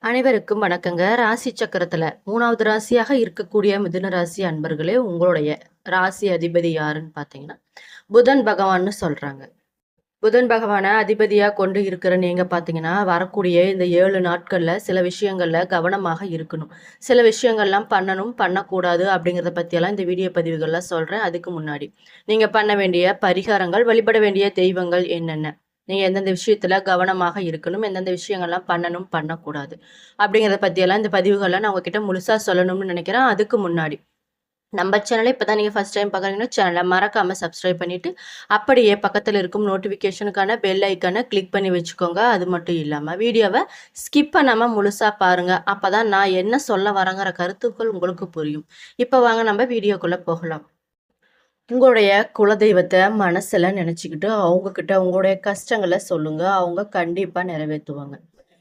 அனைவருக்கும் வணக்கங்க. ராசி சக்கரத்துல 3வது ராசியாக இருக்கக்கூடிய மிதுன ராசி அன்பர்களே, உங்களுடைய ராசி அதிபதி யாருன்னு பார்த்தீங்கன்னா, புதன் பகவான்னு சொல்றாங்க. புதன் பகவான அதிபதியா கொண்டு இருக்கிற நீங்க பார்த்தீங்கன்னா, வரக்கூடிய இந்த 7 நாட்கள்ல சில விஷயங்கள்ல கவனமாக இருக்கணும். சில விஷயங்கள்லாம் பண்ணணும், பண்ணக்கூடாது அப்படிங்கிறத பத்தியெல்லாம் இந்த வீடியோ பதிவுகள்ல சொல்றேன். அதுக்கு முன்னாடி, நீங்க பண்ண வேண்டிய பரிகாரங்கள், வழிபட வேண்டிய தெய்வங்கள் என்னென்ன? நீங்க எந்தெந்த விஷயத்துல கவனமாக இருக்கணும், எந்தெந்த விஷயங்கள்லாம் பண்ணணும், பண்ணக்கூடாது அப்படிங்கிறத பத்தியெல்லாம் இந்த பதிவுகள்ல நான் உங்ககிட்ட முழுசா சொல்லணும்னு நினைக்கிறேன். அதுக்கு முன்னாடி நம்ம சேனலை இப்பதான் நீங்க ஃபர்ஸ்ட் டைம் பார்க்குறீங்கன்னா சேனலை மறக்காம சப்ஸ்கிரைப் பண்ணிட்டு அப்படியே பக்கத்துல இருக்கும் நோட்டிஃபிகேஷனுக்கான பெல் ஐக்கானை கிளிக் பண்ணி வச்சுக்கோங்க. அது மட்டும் இல்லாம வீடியோவை ஸ்கிப் பண்ணாம முழுசா பாருங்க. அப்பதான் நான் என்ன சொல்ல வரேங்கிற கருத்துக்கள் உங்களுக்கு புரியும். இப்போ வாங்க நம்ம வீடியோக்குள்ள போகலாம். உங்களுடைய குலதெய்வத்தை மனசுல நினைச்சுக்கிட்டு அவங்க கிட்ட உங்களுடைய கஷ்டங்களை சொல்லுங்க. அவங்க கண்டிப்பா நிறைவேற்றுவாங்க.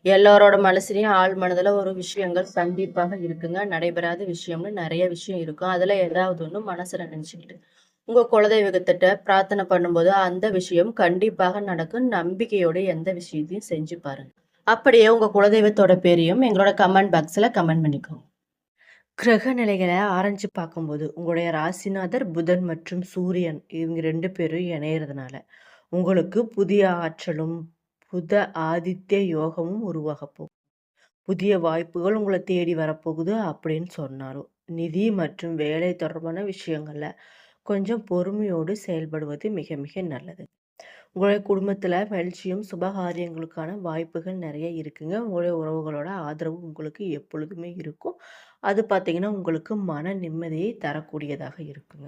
எல்லாரோட மனசுலயும் ஆழ் மனதுல ஒரு விஷயங்கள் கண்டிப்பாக இருக்குங்க. நடைபெறாத விஷயம்னு நிறைய விஷயம் இருக்கும். அதுல ஏதாவது ஒண்ணு மனசுல நினைச்சுக்கிட்டு உங்க குலதெய்வத்திட்ட பிரார்த்தனை பண்ணும்போது அந்த விஷயம் கண்டிப்பாக நடக்கும். நம்பிக்கையோட எந்த விஷயத்தையும் செஞ்சு பாருங்க. அப்படியே உங்க குலதெய்வத்தோட பேரையும் எங்களோட கமெண்ட் பாக்ஸ்ல கமெண்ட் பண்ணிக்கோங்க. கிரக நிலைகளை ஆராய்ஞ்சு பார்க்கும்போது உங்களுடைய ராசிநாதர் புதன் மற்றும் சூரியன் இவங்க 2 பேரும் இணையறதுனால உங்களுக்கு புதிய ஆற்றலும் புத ஆதித்ய யோகமும் உருவாக போகுது. புதிய வாய்ப்புகள் உங்களை தேடி வரப்போகுது அப்படின்னு சொன்னாலும் நிதி மற்றும் வேலை தொடர்பான விஷயங்கள்ல கொஞ்சம் பொறுமையோடு செயல்படுவது மிக மிக நல்லது. உங்களுடைய குடும்பத்துல மகிழ்ச்சியும் சுபகாரியங்களுக்கான வாய்ப்புகள் நிறைய இருக்குங்க. உங்களுடைய உறவுகளோட ஆதரவு உங்களுக்கு எப்பொழுதுமே இருக்கும். அது பார்த்தீங்கன்னா உங்களுக்கு மன நிம்மதியை தரக்கூடியதாக இருக்குங்க.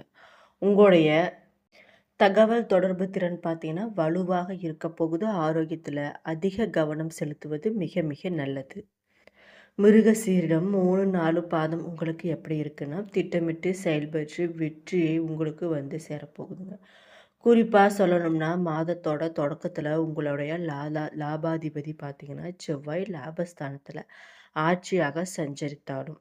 உங்களுடைய தகவல் தொடர்பு திறன் பார்த்தீங்கன்னா வலுவாக இருக்க போகுது. ஆரோக்கியத்துல அதிக கவனம் செலுத்துவது மிக மிக நல்லது. மிருகசீரிடம் 3, 4 பாதம் உங்களுக்கு எப்படி இருக்குன்னா, திட்டமிட்டு செயல்பட்டு வெற்றியை உங்களுக்கு வந்து சேரப்போகுதுங்க. குறிப்பா சொல்லணும்னா, மாதத்தோட தொடக்கத்துல உங்களுடைய லாபாதிபதி பார்த்தீங்கன்னா, செவ்வாய் லாபஸ்தானத்துல ஆட்சியாக சஞ்சரித்தாலும்,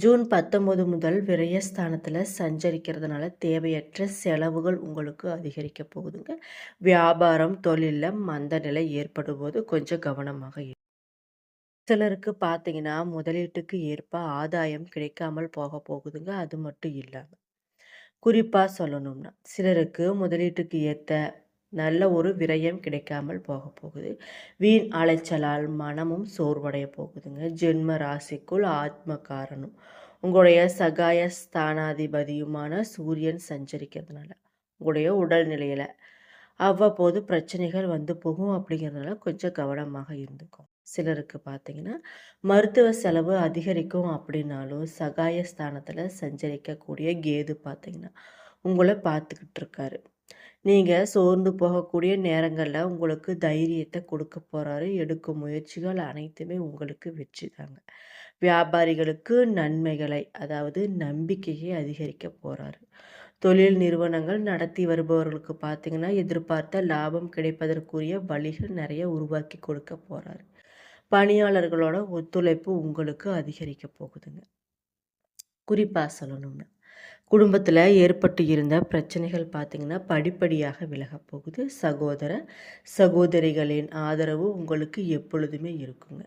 ஜூன் 19 முதல் விரயஸ்தானத்துல சஞ்சரிக்கிறதுனால தேவையற்ற செலவுகள் உங்களுக்கு அதிகரிக்க போகுதுங்க. வியாபாரம், தொழில்ல மந்த நிலை ஏற்படும்போது கொஞ்சம் கவனமாக சிலருக்கு பார்த்தீங்கன்னா, முதலீட்டுக்கு ஏற்ப ஆதாயம் கிடைக்காமல் போக போகுதுங்க. அது மட்டும் இல்லாம, குறிப்பா சொல்லணும்னா, சிலருக்கு முதலீட்டுக்கு ஏத்த நல்ல ஒரு விரயம் கிடைக்காமல் போக போகுது. வீண் அலைச்சலால் மனமும் சோர்வடைய போகுதுங்க. ஜென்ம ராசிக்குள் ஆத்ம காரணம் உங்களுடைய சகாய ஸ்தானாதிபதியுமான சூரியன் சஞ்சரிக்கிறதுனால, உங்களுடைய உடல்நிலையில அவ்வப்போது பிரச்சனைகள் வந்து போகும் அப்படிங்கிறதுனால கொஞ்சம் கவனமாக இருந்துக்கும். சிலருக்கு பார்த்தீங்கன்னா, மருத்துவ செலவு அதிகரிக்கும் அப்படின்னாலும், சகாய ஸ்தானத்துல சஞ்சரிக்கக்கூடிய கேது பார்த்தீங்கன்னா, உங்கள பார்த்துக்கிட்டு இருக்காரு. நீங்க சோர்ந்து போகக்கூடிய நேரங்கள்ல உங்களுக்கு தைரியத்த கொடுக்க போறாரு. எடுக்கும் முயற்சிகள் அனைத்துமே உங்களுக்கு வெற்றிதாங்க. வியாபாரிகளுக்கு நன்மைகளை, அதாவது நம்பிக்கையை அதிகரிக்க போறாரு. தொழில் நிறுவனங்கள் நடத்தி வருபவர்களுக்கு பார்த்தீங்கன்னா, எதிர்பார்த்த லாபம் கிடைப்பதற்குரிய வழிகள் நிறைய உருவாக்கி கொடுக்க போறாரு. பணியாளர்களோட ஒத்துழைப்பு உங்களுக்கு அதிகரிக்க போகுதுங்க. குறிப்பா சொல்லணும்னா, குடும்பத்துல ஏற்பட்டு இருந்த பிரச்சனைகள் பார்த்தீங்கன்னா, படிப்படியாக விலகப் போகுது. சகோதர, சகோதரிகளின் ஆதரவு உங்களுக்கு எப்பொழுதுமே இருக்குங்க.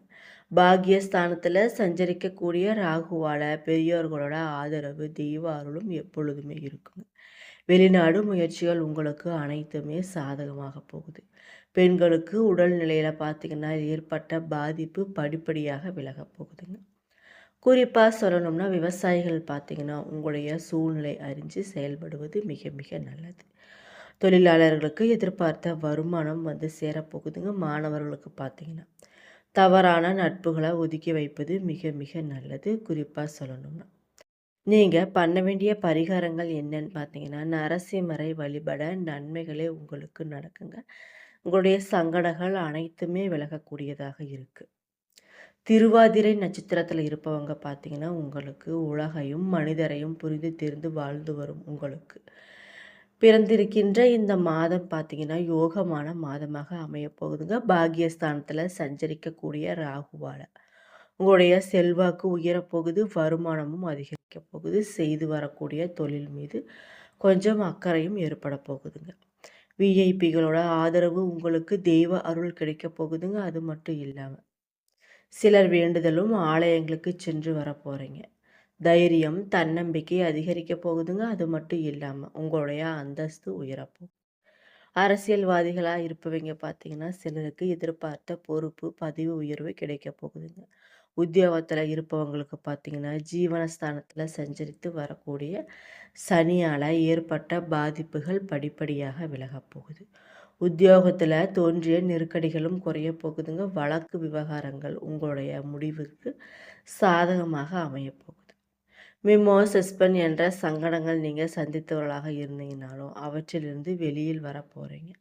பாக்கியஸ்தானத்துல சஞ்சரிக்கக்கூடிய ராகுவால பெரியோர்களோட ஆதரவு, தெய்வ அருளும் எப்பொழுதுமே இருக்குங்க. வெளிநாடு முயற்சிகள் உங்களுக்கு அனைத்துமே சாதகமாக போகுது. பெண்களுக்கு உடல் நிலையில பார்த்தீங்கன்னா, ஏற்பட்ட பாதிப்பு படிப்படியாக விலகப் போகுதுங்க. குறிப்பா சொல்லணும்னா, விவசாயிகள் பார்த்தீங்கன்னா, உங்களுடைய சூழ்நிலை அறிஞ்சு செயல்படுவது மிக மிக நல்லது. தொழிலாளர்களுக்கு எதிர்பார்த்த வருமானம் வந்து சேரப்போகுதுங்க. மாணவர்களுக்கு பார்த்தீங்கன்னா, தவறான நட்புகளை ஒதுக்கி வைப்பது மிக மிக நல்லது. குறிப்பா சொல்லணும்னா, நீங்க பண்ண வேண்டிய பரிகாரங்கள் என்னன்னு பார்த்தீங்கன்னா, நரசிம்மரை வழிபட நன்மைகளே உங்களுக்கு நடக்குங்க. உங்களுடைய சங்கடங்கள் அனைத்துமே விலகக்கூடியதாக இருக்கு. திருவாதிரை நட்சத்திரத்துல இருப்பவங்க பார்த்தீங்கன்னா, உங்களுக்கு உலகையும் மனிதரையும் புரிந்து தெரிந்து வாழ்ந்து வரும் உங்களுக்கு பிறந்திருக்கின்ற இந்த மாதம் பார்த்தீங்கன்னா, யோகமான மாதமாக அமையப் போகுதுங்க. பாக்கியஸ்தானத்துல சஞ்சரிக்கக்கூடிய ராகுவால உங்களுடைய செல்வாக்கு உயரப்போகுது. வருமானமும் அதிகரிக்கப் போகுது. செய்து வரக்கூடிய தொழில் மீது கொஞ்சம் அக்கறையும் ஏற்பட போகுதுங்க. விஐபிகளோட ஆதரவு உங்களுக்கு தெய்வ அருள் கிடைக்க போகுதுங்க. அது மட்டும் இல்லாம சிலர் வேண்டுதலும் ஆலயங்களுக்கு சென்று வர போகிறீங்க. தைரியம், தன்னம்பிக்கை அதிகரிக்க போகுதுங்க. அது மட்டும் இல்லாமல் உங்களுடைய அந்தஸ்து உயரப்போகுது. அரசியல்வாதிகளாக இருப்பவங்க பார்த்தீங்கன்னா சிலருக்கு எதிர்பார்த்த பொறுப்பு, பதிவு உயர்வு கிடைக்க போகுதுங்க. உத்தியோகத்தில் இருப்பவங்களுக்கு பார்த்தீங்கன்னா ஜீவனஸ்தானத்தில் சஞ்சரித்து வரக்கூடிய சனியால் ஏற்பட்ட பாதிப்புகள் படிப்படியாக விலகப் போகுது. உத்தியோகத்தில் தோன்றிய நெருக்கடிகளும் குறைய போகுதுங்க. வழக்கு விவகாரங்கள் உங்களுடைய முடிவுக்கு சாதகமாக அமையப்போகுது. மிமோ சஸ்பெண்ட் என்ற சங்கடங்கள் நீங்கள் சந்தித்தவர்களாக இருந்தீங்கனாலும் அவற்றிலிருந்து வெளியில் வர போகிறீங்க.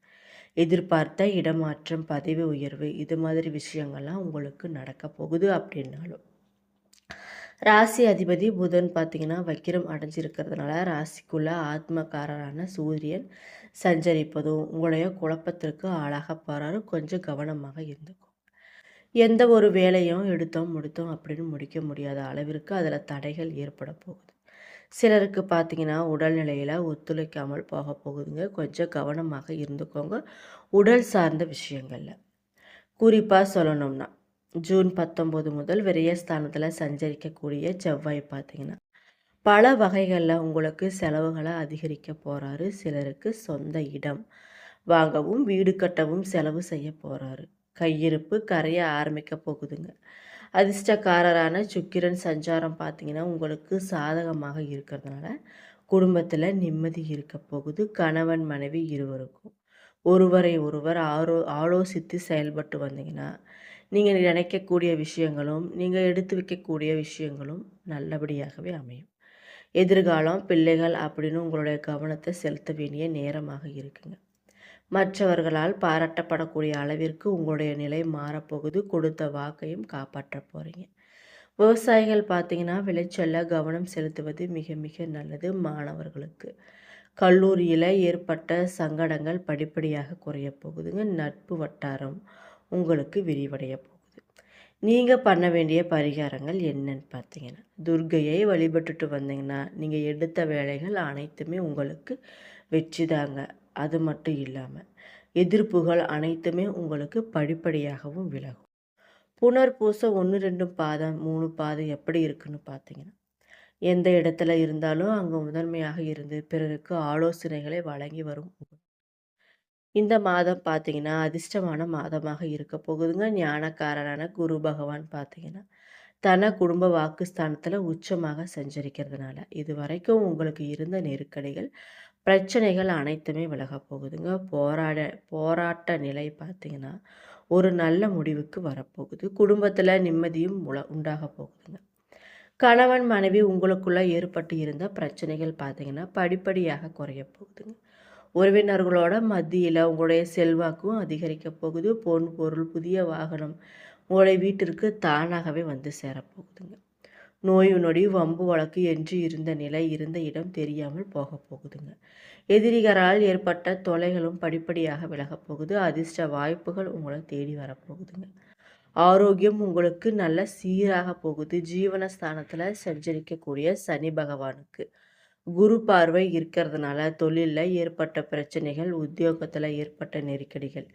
எதிர்பார்த்த இடமாற்றம், பதவி உயர்வு இது மாதிரி விஷயங்கள்லாம் உங்களுக்கு நடக்க போகுது. அப்படின்னாலும் ராசி அதிபதி புதன் பார்த்தீங்கன்னா வக்கிரம் அடைஞ்சிருக்கிறதுனால ராசிக்குள்ள ஆத்மகாரரான சூரியன் சஞ்சரிப்பதும் உங்களுடைய குழப்பத்திற்கு ஆளாக போகிறாரு. கொஞ்சம் கவனமாக இருந்துக்கும். எந்த ஒரு வேலையும் எடுத்தோம் முடித்தோம் அப்படின்னு முடிக்க முடியாத அளவிற்கு அதில் தடைகள் ஏற்பட போகுது. சிலருக்கு பார்த்தீங்கன்னா உடல்நிலையில் ஒத்துழைக்காமல் போக போகுதுங்க. கொஞ்சம் கவனமாக இருந்துக்கோங்க உடல் சார்ந்த விஷயங்களில். குறிப்பாக சொல்லணும்னா ஜூன் 19 முதல் விரயஸ்தானத்தில் சஞ்சரிக்கக்கூடிய செவ்வாய் பார்த்தீங்கன்னா பல வகைகளில் உங்களுக்கு செலவுகளை அதிகரிக்க போகிறாரு. சிலருக்கு சொந்த இடம் வாங்கவும் வீடு கட்டவும் செலவு செய்ய போகிறாரு. கையிருப்பு கரைய ஆரம்பிக்க போகுதுங்க. அதிர்ஷ்டக்காரரான சுக்கிரன் சஞ்சாரம் பார்த்தீங்கன்னா உங்களுக்கு சாதகமாக இருக்கிறதுனால குடும்பத்தில் நிம்மதி இருக்க போகுது. கணவன் மனைவி இருவருக்கும் ஒருவரை ஒருவர் ஆலோசித்து செயல்பட்டு வந்தீங்கன்னா நீங்கள் நினைக்கக்கூடிய விஷயங்களும் நீங்கள் எடுத்து வைக்கக்கூடிய விஷயங்களும் நல்லபடியாகவே அமையும். எதிர்காலம், பிள்ளைகள் அப்படின்னு உங்களுடைய கவனத்தை செலுத்த வேண்டிய நேரமாக இருக்குங்க. மற்றவர்களால் பாராட்டப்படக்கூடிய அளவிற்கு உங்களுடைய நிலை மாறப்போகுது. கொடுத்த வாக்கையும் காப்பாற்ற போகிறீங்க. விவசாயிகள் பார்த்தீங்கன்னா விளைச்சல்ல கவனம் செலுத்துவது மிக மிக நல்லது. மாணவர்களுக்கு கல்லூரியில் ஏற்பட்ட சங்கடங்கள் படிப்படியாக குறைய போகுதுங்க. நட்பு வட்டாரம் உங்களுக்கு விரிவடைய போகுது. நீங்கள் பண்ண வேண்டிய பரிகாரங்கள் என்னன்னு பார்த்தீங்கன்னா துர்க்கையை வழிபட்டுட்டு வந்தீங்கன்னா நீங்கள் எடுத்த வேலைகள் அனைத்துமே உங்களுக்கு வெற்றி தாங்க. அது மட்டும் இல்லாமல் எதிர்ப்புகள் அனைத்துமே உங்களுக்கு படிப்படியாகவும் விலகும். புனர்பூசம் 1, 2 பாதம் 3 பாதம் எப்படி இருக்குன்னு பார்த்தீங்கன்னா எந்த இடத்துல இருந்தாலும் அங்கே முதன்மையாக இருந்து பிறருக்கு ஆலோசனைகளை வழங்கி வரும். இந்த மாதம் பார்த்தீங்கன்னா அதிர்ஷ்டமான மாதமாக இருக்க போகுதுங்க. ஞானக்காரரான குரு பகவான் பார்த்தீங்கன்னா தன குடும்ப வாக்குஸ்தானத்தில் உச்சமாக சஞ்சரிக்கிறதுனால இது வரைக்கும் உங்களுக்கு இருந்த நெருக்கடிகள் பிரச்சனைகள் அனைத்துமே விலக போகுதுங்க. போராட்ட நிலை பார்த்தீங்கன்னா ஒரு நல்ல முடிவுக்கு வரப்போகுது. குடும்பத்தில் நிம்மதியும் உண்டாக போகுதுங்க. கணவன் மனைவி உங்களுக்குள்ள ஏற்பட்டு இருந்த பிரச்சனைகள் பார்த்தீங்கன்னா படிப்படியாக குறைய போகுதுங்க. உறவினர்களோட மத்தியில் உங்களுடைய செல்வாக்கும் அதிகரிக்க போகுது. பொன் பொருள் புதிய வாகனம் உங்களுடைய வீட்டிற்கு தானாகவே வந்து சேரப்போகுதுங்க. நோய் நொடி வம்பு வழக்கு என்று இருந்த நிலை இருந்த இடம் தெரியாமல் போக போகுதுங்க. எதிரிகளால் ஏற்பட்ட தொலைகளும் படிப்படியாக விலகப் போகுது. அதிர்ஷ்ட வாய்ப்புகள் உங்களை தேடி வரப்போகுதுங்க. ஆரோக்கியம் உங்களுக்கு நல்ல சீராக போகுது. ஜீவனஸ்தானத்தில் சஞ்சரிக்கக்கூடிய சனி பகவானுக்கு குரு பார்வை இருக்கிறதுனால தொழிலில் ஏற்பட்ட பிரச்சனைகள், உத்தியோகத்தில் ஏற்பட்ட நெருக்கடிகள்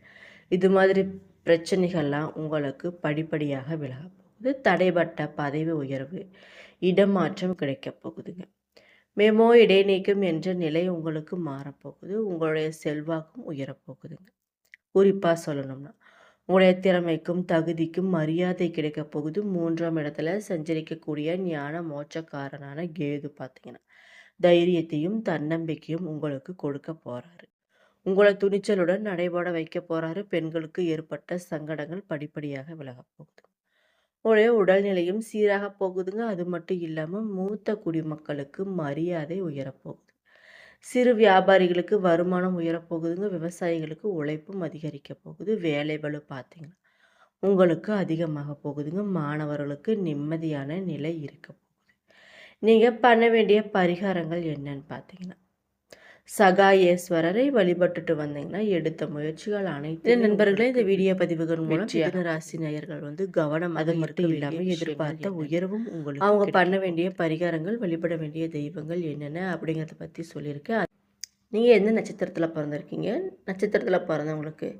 இது மாதிரி பிரச்சனைகள்லாம் உங்களுக்கு படிப்படியாக விலக போகுது. தடைப்பட்ட பதவி உயர்வு, இடமாற்றம் கிடைக்க போகுதுங்க. மெமோ இடைநீக்கம் என்ற நிலை உங்களுக்கு மாறப்போகுது. உங்களுடைய செல்வாக்கும் உயரப்போகுதுங்க. குறிப்பாக சொல்லணும்னா உங்களுடைய திறமைக்கும் தகுதிக்கும் மரியாதை கிடைக்க போகுது. 3ஆம் இடத்துல சஞ்சரிக்கக்கூடிய ஞான மோட்சக்காரனான கேது பார்த்தீங்கன்னா தைரியத்தையும் தன்னம்பிக்கையும் உங்களுக்கு கொடுக்க போறாரு. உங்களை துணிச்சலுடன் நடைபெற வைக்க போறாரு. பெண்களுக்கு ஏற்பட்ட சங்கடங்கள் படிப்படியாக விலக போகுது. உங்களுடைய உடல்நிலையும் சீராக போகுதுங்க. அது மட்டும் இல்லாமல் மூத்த குடிமக்களுக்கு மரியாதை உயரப்போகுது. சிறு வியாபாரிகளுக்கு வருமானம் உயரப்போகுதுங்க. விவசாயிகளுக்கு உழைப்பும் அதிகரிக்க போகுது. வேலை பளு பார்த்தீங்கன்னா உங்களுக்கு அதிகமாக போகுதுங்க. மாணவர்களுக்கு நிம்மதியான நிலை இருக்க போகுது. நீங்கள் பண்ண வேண்டிய பரிகாரங்கள் என்னன்னு பார்த்தீங்கன்னா சகாயேஸ்வரரை வழிபட்டுட்டு வந்தீங்கன்னா எடுத்த முயற்சிகள் அனைத்து நண்பர்களே இந்த வீடியோ பதிவுகள் மூலம் ராசி நேயர்கள் கவனம் அது மட்டும் இல்லாமல் எதிர்பார்த்த உயர்வும் உங்களுக்கு அவங்க பண்ண வேண்டிய பரிகாரங்கள் வழிபட வேண்டிய தெய்வங்கள் என்னென்ன அப்படிங்கிறத பற்றி சொல்லியிருக்கேன். நீங்கள் எந்த நட்சத்திரத்தில் பிறந்திருக்கீங்க? நட்சத்திரத்தில் பிறந்தவங்களுக்கு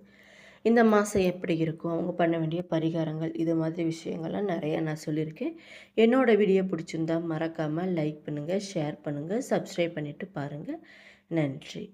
இந்த மாதம் எப்படி இருக்கும், அவங்க பண்ண வேண்டிய பரிகாரங்கள், இது மாதிரி விஷயங்கள்லாம் நிறைய நான் சொல்லியிருக்கேன். என்னோட வீடியோ பிடிச்சிருந்தா மறக்காமல் லைக் பண்ணுங்கள், ஷேர் பண்ணுங்கள், சப்ஸ்கிரைப் பண்ணிவிட்டு பாருங்கள். நன்றி.